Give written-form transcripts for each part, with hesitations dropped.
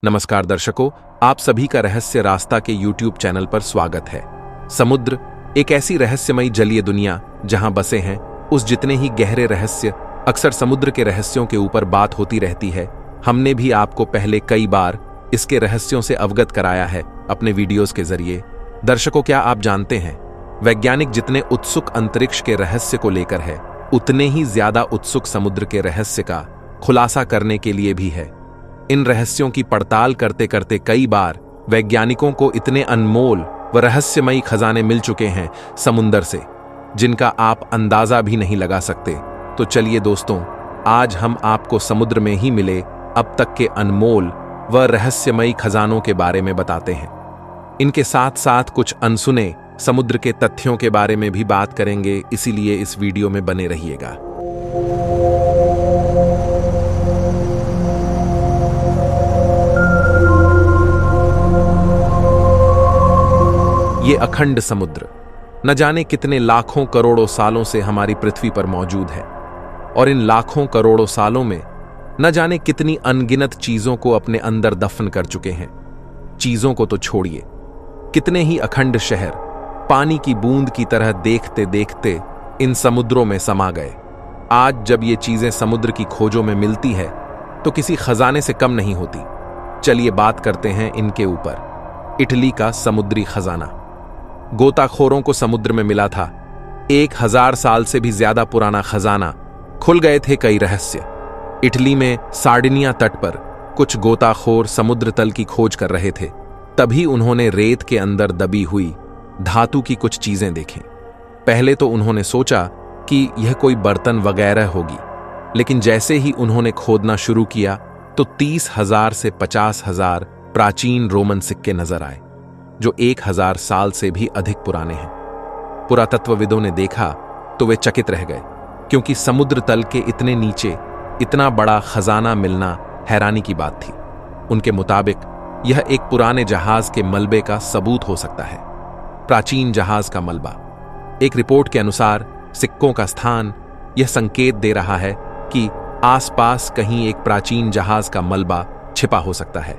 नमस्कार दर्शकों, आप सभी का रहस्य रास्ता के YouTube चैनल पर स्वागत है। समुद्र एक ऐसी रहस्यमयी जलीय दुनिया जहां बसे हैं उस जितने ही गहरे रहस्य। अक्सर समुद्र के रहस्यों के ऊपर बात होती रहती है। हमने भी आपको पहले कई बार इसके रहस्यों से अवगत कराया है अपने वीडियोस के जरिए। दर्शकों, क्या आप जानते हैं, वैज्ञानिक जितने उत्सुक अंतरिक्ष के रहस्य को लेकर है, उतने ही ज्यादा उत्सुक समुद्र के रहस्य का खुलासा करने के लिए भी है। इन रहस्यों की पड़ताल करते करते कई बार वैज्ञानिकों को इतने अनमोल व रहस्यमयी खजाने मिल चुके हैं समुंदर से, जिनका आप अंदाजा भी नहीं लगा सकते। तो चलिए दोस्तों, आज हम आपको समुद्र में ही मिले अब तक के अनमोल व रहस्यमयी खजानों के बारे में बताते हैं। इनके साथ साथ कुछ अनसुने समुद्र के तथ्यों के बारे में भी बात करेंगे, इसीलिए इस वीडियो में बने रहिएगा। ये अखंड समुद्र न जाने कितने लाखों करोड़ों सालों से हमारी पृथ्वी पर मौजूद है, और इन लाखों करोड़ों सालों में न जाने कितनी अनगिनत चीजों को अपने अंदर दफन कर चुके हैं। चीजों को तो छोड़िए, कितने ही अखंड शहर पानी की बूंद की तरह देखते देखते इन समुद्रों में समा गए। आज जब ये चीजें समुद्र की खोजों में मिलती है तो किसी खजाने से कम नहीं होती। चलिए बात करते हैं इनके ऊपर। इटली का समुद्री खजाना गोताखोरों को समुद्र में मिला था। 1000 साल से भी ज्यादा पुराना खजाना। खुल गए थे कई रहस्य। इटली में सार्डिनिया तट पर कुछ गोताखोर समुद्र तल की खोज कर रहे थे। तभी उन्होंने रेत के अंदर दबी हुई धातु की कुछ चीजें देखीं। पहले तो उन्होंने सोचा कि यह कोई बर्तन वगैरह होगी, लेकिन जैसे ही उन्होंने खोदना शुरू किया तो 30,000 से 50,000 प्राचीन रोमन सिक्के नजर आए, जो 1000 साल से भी अधिक पुराने हैं। पुरातत्वविदों ने देखा तो वे चकित रह गए, क्योंकि समुद्र तल के इतने नीचे इतना बड़ा खजाना मिलना हैरानी की बात थी। उनके मुताबिक यह एक पुराने जहाज के मलबे का सबूत हो सकता है। प्राचीन जहाज का मलबा। एक रिपोर्ट के अनुसार सिक्कों का स्थान यह संकेत दे रहा है कि आसपास कहीं एक प्राचीन जहाज का मलबा छिपा हो सकता है।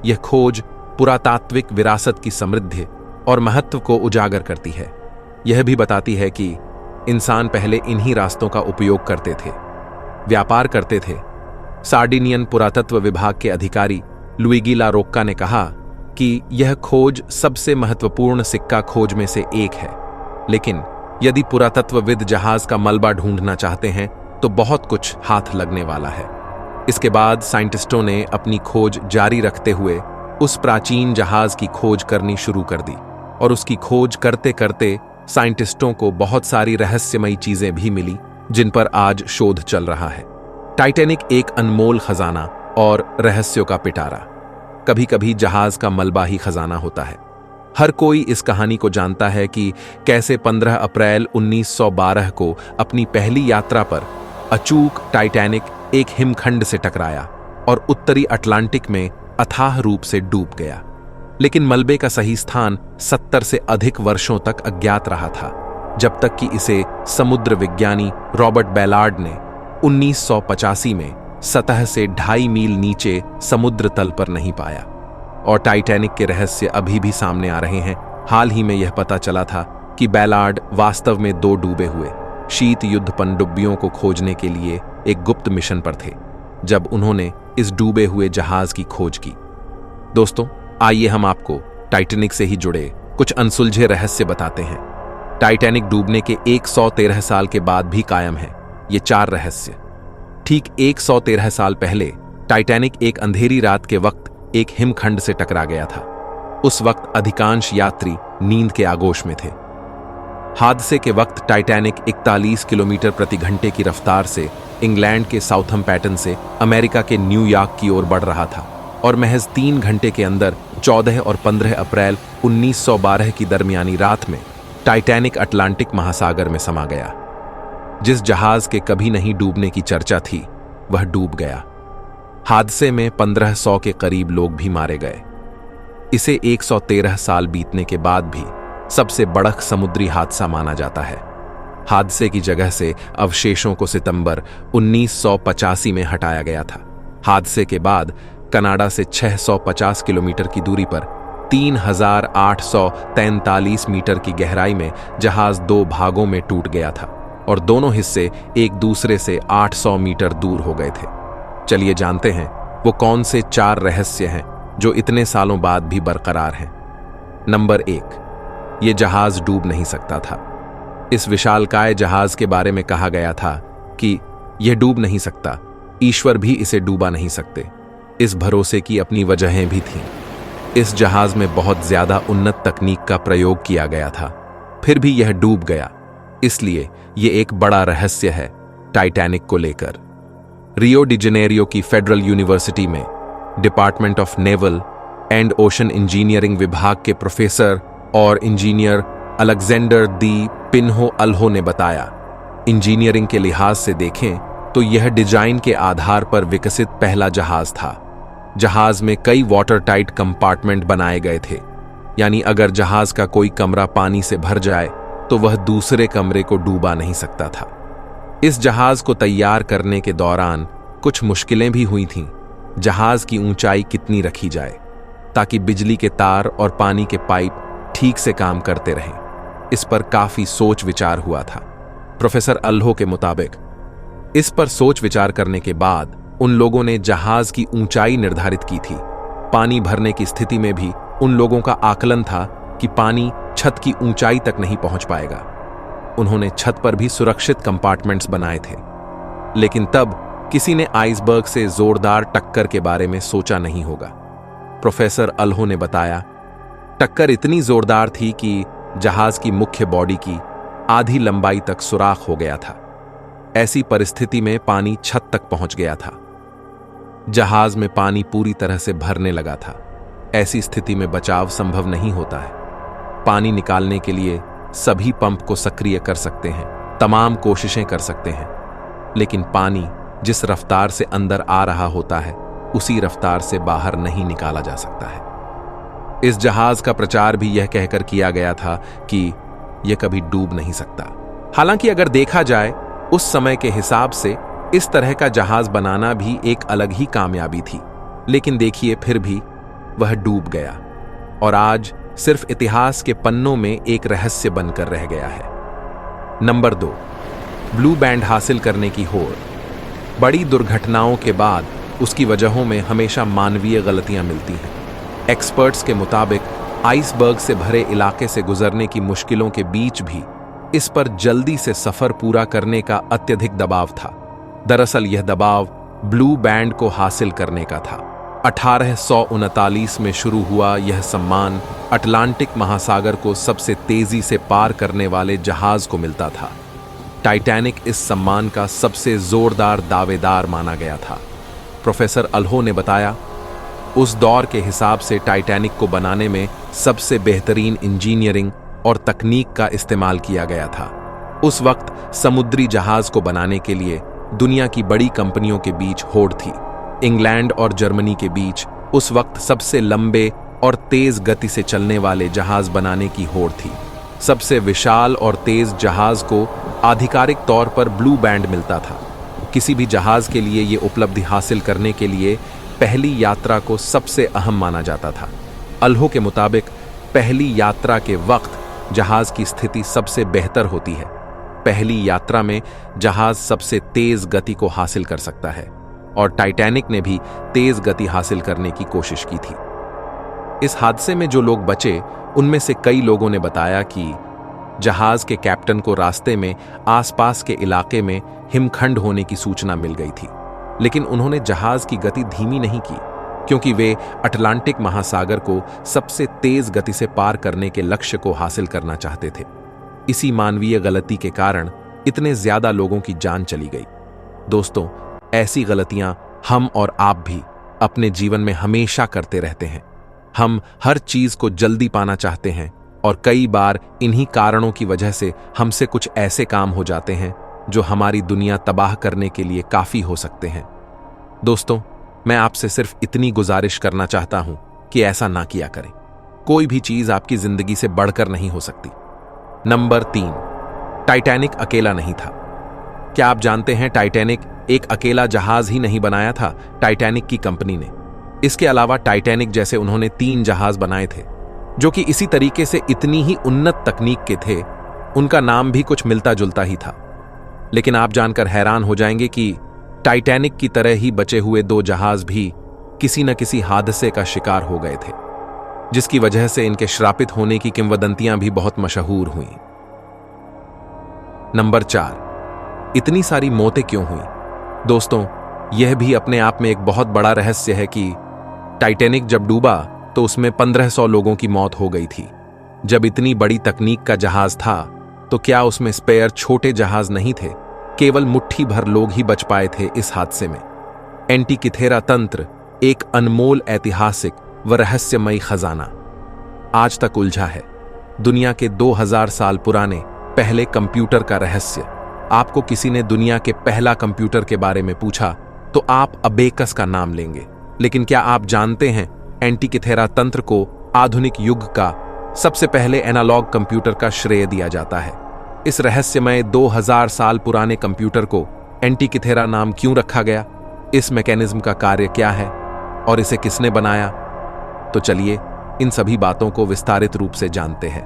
यह खोज पुरातात्विक विरासत की समृद्धि और महत्व को उजागर करती है। यह भी बताती है कि इंसान पहले इन्हीं रास्तों का उपयोग करते थे, व्यापार करते थे। सार्डिनियन पुरातत्व विभाग के अधिकारी लुइगी ला रोक्का ने कहा कि यह खोज सबसे महत्वपूर्ण सिक्का खोज में से एक है, लेकिन यदि पुरातत्वविद जहाज का मलबा ढूंढना चाहते हैं तो बहुत कुछ हाथ लगने वाला है। इसके बाद साइंटिस्टों ने अपनी खोज जारी रखते हुए उस प्राचीन जहाज की खोज करनी शुरू कर दी, और उसकी खोज करते करते साइंटिस्टों को बहुत सारी रहस्यमयी चीजें भी मिली, जिन पर आज शोध चल रहा है। टाइटैनिक एक अनमोल खजाना और रहस्यों का पिटारा। कभी कभी जहाज का मलबा ही खजाना होता है। हर कोई इस कहानी को जानता है कि कैसे 15 अप्रैल 1912 को अपनी पहली यात्रा पर अचूक टाइटैनिक एक हिमखंड से टकराया और उत्तरी अटलांटिक में अथाह रूप से डूब गया। लेकिन मलबे का सही स्थान 70 से अधिक वर्षों तक अज्ञात रहा था, जब तक कि इसे समुद्र विज्ञानी रॉबर्ट बैलार्ड ने 1985 में सतह से 2.5 मील नीचे समुद्र तल पर नहीं पाया। और टाइटैनिक के रहस्य अभी भी सामने आ रहे हैं। हाल ही में यह पता चला था कि बैलार्ड वास्तव में 2 डूबे हुए शीत युद्ध पनडुब्बियों को खोजने के लिए एक गुप्त मिशन पर थे, जब उन्होंने इस डूबे हुए जहाज की खोज की। दोस्तों, आइए हम आपको टाइटैनिक से ही जुड़े कुछ अनसुलझे रहस्य बताते हैं। टाइटैनिक डूबने के 113 साल के बाद भी कायम है ये 4 रहस्य। ठीक 113 साल पहले टाइटैनिक एक अंधेरी रात के वक्त एक हिमखंड से टकरा गया था। उस वक्त अधिकांश यात्री नींद के आगोश में थे। हादसे के वक्त टाइटैनिक 41 किलोमीटर प्रति घंटे की रफ्तार से इंग्लैंड के साउथम्पटन से अमेरिका के न्यूयॉर्क की ओर बढ़ रहा था, और महज 3 घंटे के अंदर 14 और 15 अप्रैल 1912 की दरमियानी रात में टाइटैनिक अटलांटिक महासागर में समा गया। जिस जहाज के कभी नहीं डूबने की चर्चा थी, वह डूब गया। हादसे में 1500 के करीब लोग भी मारे गए। इसे 113 साल बीतने के बाद भी सबसे बड़ा समुद्री हादसा माना जाता है। हादसे की जगह से अवशेषों को सितंबर 1985 में हटाया गया था। हादसे के बाद कनाडा से 650 किलोमीटर की दूरी पर 3,843 मीटर की गहराई में जहाज दो भागों में टूट गया था और दोनों हिस्से एक दूसरे से 800 मीटर दूर हो गए थे। चलिए जानते हैं वो कौन से 4 रहस्य हैं जो इतने सालों बाद भी बरकरार हैं। नंबर 1, ये जहाज डूब नहीं सकता था। इस विशालकाय जहाज के बारे में कहा गया था कि यह डूब नहीं सकता, ईश्वर भी इसे डूबा नहीं सकते। इस भरोसे की अपनी वजहें भी थीं। इस जहाज में बहुत ज्यादा उन्नत तकनीक का प्रयोग किया गया था, फिर भी यह डूब गया। इसलिए यह एक बड़ा रहस्य है टाइटैनिक को लेकर। रियो डी जेनेरियो की फेडरल यूनिवर्सिटी में department of naval and ocean engineering विभाग के प्रोफेसर और इंजीनियर अलेक्जेंडर दी पिन्हो अल्हो ने बताया, इंजीनियरिंग के लिहाज से देखें तो यह डिजाइन के आधार पर विकसित पहला जहाज था। जहाज में कई वाटर टाइट कंपार्टमेंट बनाए गए थे, यानी अगर जहाज का कोई कमरा पानी से भर जाए तो वह दूसरे कमरे को डूबा नहीं सकता था। इस जहाज को तैयार करने के दौरान कुछ मुश्किलें भी हुई थीं। जहाज की ऊंचाई कितनी रखी जाए ताकि बिजली के तार और पानी के पाइप ठीक से काम करते रहें, इस पर काफी सोच विचार हुआ था। प्रोफेसर अल्हो के मुताबिक इस पर सोच विचार करने के बाद उन लोगों ने जहाज की ऊंचाई निर्धारित की थी। पानी भरने की स्थिति में भी उन लोगों का आकलन था कि पानी छत की ऊंचाई तक नहीं पहुंच पाएगा। उन्होंने छत पर भी सुरक्षित कंपार्टमेंट्स बनाए थे, लेकिन तब किसी ने आइसबर्ग से जोरदार टक्कर के बारे में सोचा नहीं होगा। प्रोफेसर अल्हो ने बताया, टक्कर इतनी जोरदार थी कि जहाज की मुख्य बॉडी की आधी लंबाई तक सुराख हो गया था। ऐसी परिस्थिति में पानी छत तक पहुंच गया था। जहाज में पानी पूरी तरह से भरने लगा था। ऐसी स्थिति में बचाव संभव नहीं होता है। पानी निकालने के लिए सभी पंप को सक्रिय कर सकते हैं, तमाम कोशिशें कर सकते हैं, लेकिन पानी जिस रफ्तार से अंदर आ रहा होता है उसी रफ्तार से बाहर नहीं निकाला जा सकता है। इस जहाज का प्रचार भी यह कहकर किया गया था कि यह कभी डूब नहीं सकता। हालांकि अगर देखा जाए उस समय के हिसाब से इस तरह का जहाज बनाना भी एक अलग ही कामयाबी थी, लेकिन देखिए फिर भी वह डूब गया और आज सिर्फ इतिहास के पन्नों में एक रहस्य बनकर रह गया है। नंबर 2, ब्लू बैंड हासिल करने की होड़। बड़ी दुर्घटनाओं के बाद उसकी वजहों में हमेशा मानवीय गलतियां मिलती हैं। एक्सपर्ट्स के मुताबिक आइसबर्ग से भरे इलाके से गुजरने की मुश्किलों के बीच भी इस पर जल्दी से सफर पूरा करने का अत्यधिक दबाव था। दरअसल यह दबाव ब्लू बैंड को हासिल करने का था। 1839 में शुरू हुआ यह सम्मान अटलांटिक महासागर को सबसे तेजी से पार करने वाले जहाज को मिलता था। टाइटैनिक इस सम्मान का सबसे जोरदार दावेदार माना गया था। प्रोफेसर अल्हो ने बताया, उस दौर के हिसाब से टाइटैनिक को बनाने में सबसे बेहतरीन इंजीनियरिंग और तकनीक का इस्तेमाल किया गया था। उस वक्त समुद्री जहाज को बनाने के लिए दुनिया की बड़ी कंपनियों के बीच होड़ थी। इंग्लैंड और जर्मनी के बीच उस वक्त सबसे लंबे और तेज गति से चलने वाले जहाज बनाने की होड़ थी। सबसे विशाल और तेज जहाज को आधिकारिक तौर पर ब्लू बैंड मिलता था। किसी भी जहाज के लिए ये उपलब्धि हासिल करने के लिए पहली यात्रा को सबसे अहम माना जाता था। अल्हो के मुताबिक पहली यात्रा के वक्त जहाज की स्थिति सबसे बेहतर होती है। पहली यात्रा में जहाज सबसे तेज गति को हासिल कर सकता है और टाइटैनिक ने भी तेज गति हासिल करने की कोशिश की थी। इस हादसे में जो लोग बचे उनमें से कई लोगों ने बताया कि जहाज के कैप्टन को रास्ते में आसपास के इलाके में हिमखंड होने की सूचना मिल गई थी, लेकिन उन्होंने जहाज की गति धीमी नहीं की क्योंकि वे अटलांटिक महासागर को सबसे तेज गति से पार करने के लक्ष्य को हासिल करना चाहते थे। इसी मानवीय गलती के कारण इतने ज्यादा लोगों की जान चली गई। दोस्तों, ऐसी गलतियां हम और आप भी अपने जीवन में हमेशा करते रहते हैं। हम हर चीज को जल्दी पाना चाहते हैं और कई बार इन्हीं कारणों की वजह से हमसे कुछ ऐसे काम हो जाते हैं जो हमारी दुनिया तबाह करने के लिए काफी हो सकते हैं। दोस्तों, मैं आपसे सिर्फ इतनी गुजारिश करना चाहता हूं कि ऐसा ना किया करें। कोई भी चीज आपकी जिंदगी से बढ़कर नहीं हो सकती। नंबर 3, टाइटैनिक अकेला नहीं था। क्या आप जानते हैं टाइटैनिक एक अकेला जहाज ही नहीं बनाया था, टाइटैनिक की कंपनी ने इसके अलावा टाइटैनिक जैसे उन्होंने 3 जहाज बनाए थे जो कि इसी तरीके से इतनी ही उन्नत तकनीक के थे। उनका नाम भी कुछ मिलता जुलता ही था। लेकिन आप जानकर हैरान हो जाएंगे कि टाइटैनिक की तरह ही बचे हुए 2 जहाज भी किसी न किसी हादसे का शिकार हो गए थे, जिसकी वजह से इनके श्रापित होने की किंवदंतियां भी बहुत मशहूर हुईं। नंबर 4, इतनी सारी मौतें क्यों हुई? दोस्तों, यह भी अपने आप में एक बहुत बड़ा रहस्य है कि टाइटैनिक जब डूबा तो उसमें 1500 लोगों की मौत हो गई थी। जब इतनी बड़ी तकनीक का जहाज था तो क्या उसमें स्पेयर छोटे जहाज नहीं थे? केवल मुट्ठी भर लोग ही बच पाए थे इस हादसे में। एंटिकिथेरा तंत्र एक अनमोल ऐतिहासिक व रहस्यमयी खजाना आज तक उलझा है। दुनिया के 2000 साल पुराने पहले कंप्यूटर का रहस्य। आपको किसी ने दुनिया के पहला कंप्यूटर के बारे में पूछा तो आप अबेकस का नाम लेंगे, लेकिन क्या आप जानते हैं एंटिकिथेरा तंत्र को आधुनिक युग का सबसे पहले एनालॉग कंप्यूटर का श्रेय दिया जाता है। इस रहस्यमय 2000 साल पुराने कंप्यूटर को एंटिकिथेरा नाम क्यों रखा गया? इस मैकेनिज्म का कार्य क्या है और इसे किसने बनाया? तो चलिए इन सभी बातों को विस्तारित रूप से जानते हैं।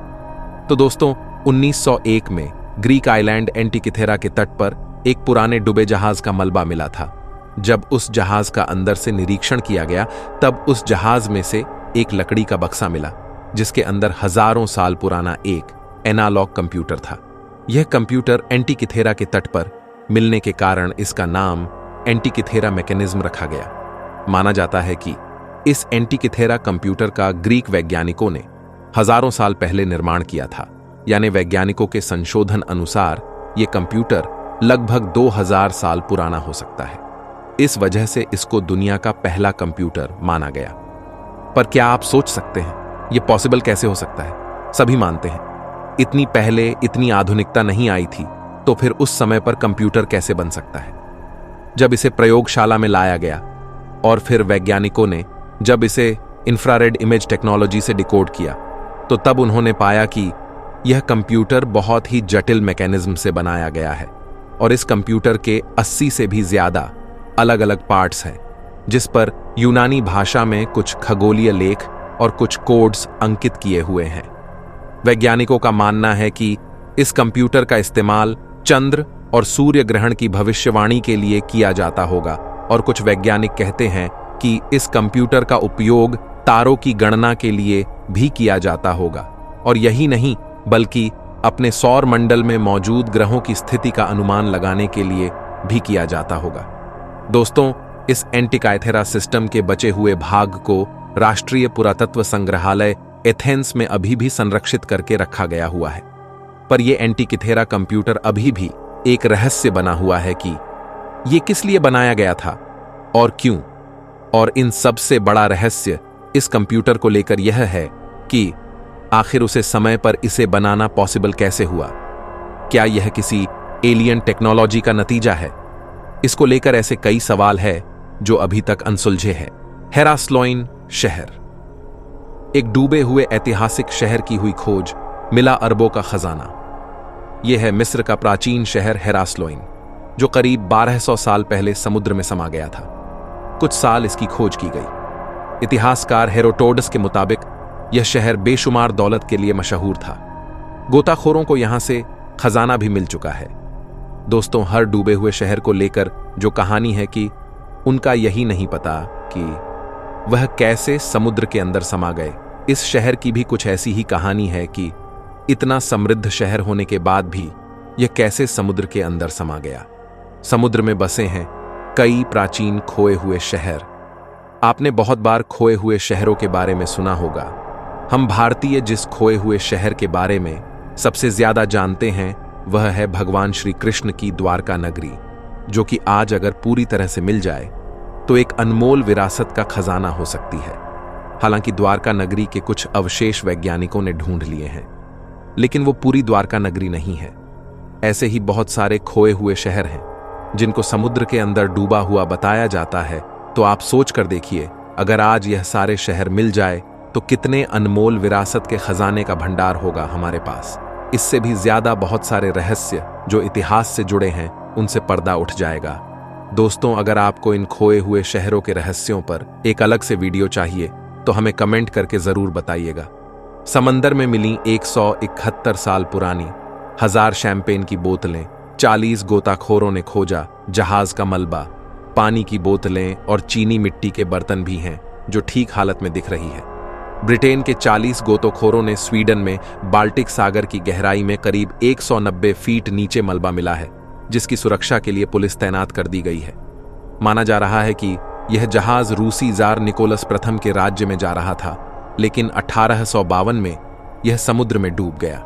तो दोस्तों, 1901 में ग्रीक आइलैंड एंटिकिथेरा के तट पर एक पुराने डूबे जहाज का मलबा मिला था। जब उस जहाज का अंदर से निरीक्षण किया गया तब उस जहाज में से एक लकड़ी का बक्सा मिला जिसके अंदर हजारों साल पुराना एक एनालॉग कंप्यूटर था। यह कंप्यूटर एंटिकिथेरा के तट पर मिलने के कारण इसका नाम एंटिकिथेरा मैकेनिज्म रखा गया। माना जाता है कि इस एंटिकिथेरा कंप्यूटर का ग्रीक वैज्ञानिकों ने हजारों साल पहले निर्माण किया था। यानी वैज्ञानिकों के संशोधन अनुसार यह कंप्यूटर लगभग 2000 साल पुराना हो सकता है। इस वजह से इसको दुनिया का पहला कंप्यूटर माना गया। पर क्या आप सोच सकते हैं यह पॉसिबल कैसे हो सकता है? सभी मानते हैं इतनी पहले इतनी आधुनिकता नहीं आई थी, तो फिर उस समय पर कंप्यूटर कैसे बन सकता है? जब इसे प्रयोगशाला में लाया गया और फिर वैज्ञानिकों ने जब इसे इंफ्रारेड इमेज टेक्नोलॉजी से डिकोड किया तो तब उन्होंने पाया कि यह कंप्यूटर बहुत ही जटिल मैकेनिज्म से बनाया गया है और इस कंप्यूटर के 80 से भी ज्यादा अलग अलग पार्ट्स हैं, जिस पर यूनानी भाषा में कुछ खगोलीय लेख और कुछ कोड्स अंकित किए हुए हैं। वैज्ञानिकों का मानना है कि इस कंप्यूटर का इस्तेमाल चंद्र और सूर्य ग्रहण की भविष्यवाणी के लिए किया जाता होगा और कुछ वैज्ञानिक कहते हैं कि इस कंप्यूटर का उपयोग तारों की गणना के लिए भी किया जाता होगा और यही नहीं बल्कि अपने सौर मंडल में मौजूद ग्रहों की स्थिति का अनुमान लगाने के लिए भी किया जाता होगा। दोस्तों, इस एंटिकाइथेरा सिस्टम के बचे हुए भाग को राष्ट्रीय पुरातत्व संग्रहालय एथेंस में अभी भी संरक्षित करके रखा गया हुआ है। पर यह एंटिकिथेरा कंप्यूटर अभी भी एक रहस्य बना हुआ है कि यह किस लिए बनाया गया था और क्यों। और इन सबसे बड़ा रहस्य इस कंप्यूटर को लेकर यह है कि आखिर उसे समय पर इसे बनाना पॉसिबल कैसे हुआ? क्या यह किसी एलियन टेक्नोलॉजी का नतीजा है? इसको लेकर ऐसे कई सवाल है जो अभी तक अनसुलझे हैं। हेरास्लोइन शहर, एक डूबे हुए ऐतिहासिक शहर की हुई खोज, मिला अरबों का खजाना। यह है मिस्र का प्राचीन शहर हेरास्लोइन, जो करीब 1200 साल पहले समुद्र में समा गया था। कुछ साल इसकी खोज की गई। इतिहासकार हेरोडोटस के मुताबिक यह शहर बेशुमार दौलत के लिए मशहूर था। गोताखोरों को यहां से खजाना भी मिल चुका है। दोस्तों, हर डूबे हुए शहर को लेकर जो कहानी है कि उनका यही नहीं पता कि वह कैसे समुद्र के अंदर समा गए। इस शहर की भी कुछ ऐसी ही कहानी है कि इतना समृद्ध शहर होने के बाद भी यह कैसे समुद्र के अंदर समा गया। समुद्र में बसे हैं कई प्राचीन खोए हुए शहर। आपने बहुत बार खोए हुए शहरों के बारे में सुना होगा। हम भारतीय जिस खोए हुए शहर के बारे में सबसे ज्यादा जानते हैं वह है भगवान श्री कृष्ण की द्वारका नगरी, जो कि आज अगर पूरी तरह से मिल जाए तो एक अनमोल विरासत का खजाना हो सकती है। हालांकि द्वारका नगरी के कुछ अवशेष वैज्ञानिकों ने ढूंढ लिए हैं, लेकिन वो पूरी द्वारका नगरी नहीं है। ऐसे ही बहुत सारे खोए हुए शहर हैं जिनको समुद्र के अंदर डूबा हुआ बताया जाता है। तो आप सोच कर देखिए, अगर आज यह सारे शहर मिल जाए तो कितने अनमोल विरासत के खजाने का भंडार होगा हमारे पास। इससे भी ज्यादा बहुत सारे रहस्य जो इतिहास से जुड़े हैं उनसे पर्दा उठ जाएगा। दोस्तों, अगर आपको इन खोए हुए शहरों के रहस्यों पर एक अलग से वीडियो चाहिए तो हमें कमेंट करके जरूर बताइएगा। समंदर में मिली 171 साल पुरानी 1000 शैंपेन की बोतलें, 40 गोताखोरों ने खोजा जहाज का मलबा, पानी की बोतलें और चीनी मिट्टी के बर्तन भी हैं जो ठीक हालत में दिख रही है। ब्रिटेन के 40 गोताखोरों ने स्वीडन में बाल्टिक सागर की गहराई में करीब 190 फीट नीचे मलबा मिला है, जिसकी सुरक्षा के लिए पुलिस तैनात कर दी गई है। माना जा रहा है कि यह जहाज रूसी जार निकोलस प्रथम के राज्य में जा रहा था, लेकिन 1852 में यह समुद्र में डूब गया।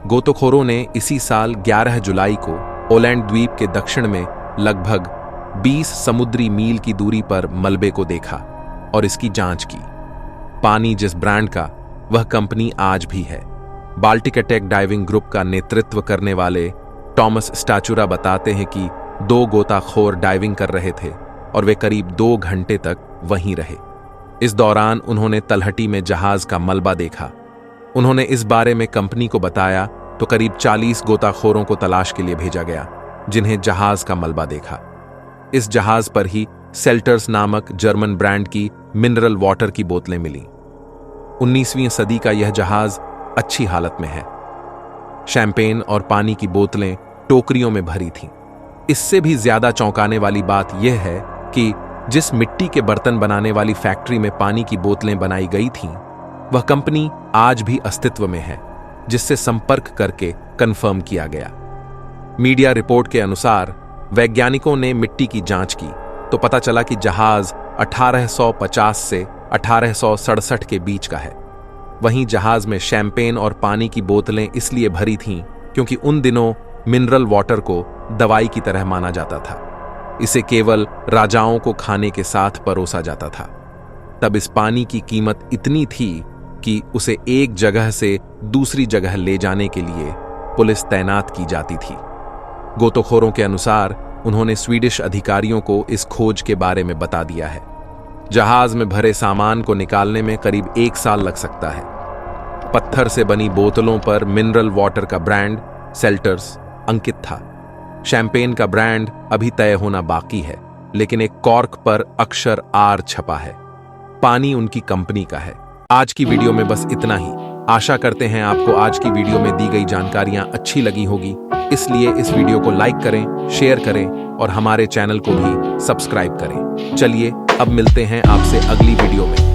गोताखोरों ने इसी साल 11 जुलाई को ओलैंड द्वीप के दक्षिण में लगभग 20 समुद्री मील की दूरी पर मलबे को देखा और इसकी जांच की। पानी जिस ब्रांड का, वह कंपनी आज भी है। बाल्टिक अटैक डाइविंग ग्रुप का नेतृत्व करने वाले टॉमस स्टाचुरा बताते हैं कि 2 गोताखोर डाइविंग कर रहे थे और वे करीब 2 घंटे तक वहीं रहे। इस दौरान उन्होंने तलहटी में जहाज का मलबा देखा। उन्होंने इस बारे में कंपनी को बताया तो करीब 40 गोताखोरों को तलाश के लिए भेजा गया, जिन्हें जहाज का मलबा देखा। इस जहाज पर ही सेल्टर्स नामक जर्मन ब्रांड की मिनरल वाटर की बोतलें मिली। 19वीं सदी का यह जहाज अच्छी हालत में है। शैंपेन और पानी की बोतलें टोकरियों में भरी थीं। इससे भी ज्यादा चौंकाने वाली बात यह है कि जिस मिट्टी के बर्तन बनाने वाली फैक्ट्री में पानी की बोतलें बनाई गई थीं, वह कंपनी आज भी अस्तित्व में है, जिससे संपर्क करके कंफर्म किया गया। मीडिया रिपोर्ट के अनुसार वैज्ञानिकों ने मिट्टी की जांच की तो पता चला कि जहाज 1850 से 1867 के बीच का है। वहीं जहाज में शैंपेन और पानी की बोतलें इसलिए भरी थीं क्योंकि उन दिनों मिनरल वाटर को दवाई की तरह माना जाता था। इसे केवल राजाओं को खाने के साथ परोसा जाता था। तब इस पानी की कीमत इतनी थी कि उसे एक जगह से दूसरी जगह ले जाने के लिए पुलिस तैनात की जाती थी। गोताखोरों के अनुसार उन्होंने स्वीडिश अधिकारियों को इस खोज के बारे में बता दिया है। जहाज में भरे सामान को निकालने में करीब 1 साल लग सकता है। पत्थर से बनी बोतलों पर मिनरल वाटर का ब्रांड सेल्टर्स अंकित था। शैंपेन का ब्रांड अभी तय होना बाकी है, लेकिन एक कॉर्क पर अक्षर आर छपा है। पानी उनकी कंपनी का है। आज की वीडियो में बस इतना ही। आशा करते हैं आपको आज की वीडियो में दी गई जानकारियां अच्छी लगी होगी, इसलिए इस वीडियो को लाइक करें, शेयर करें और हमारे चैनल को भी सब्सक्राइब करें। चलिए अब मिलते हैं आपसे अगली वीडियो में।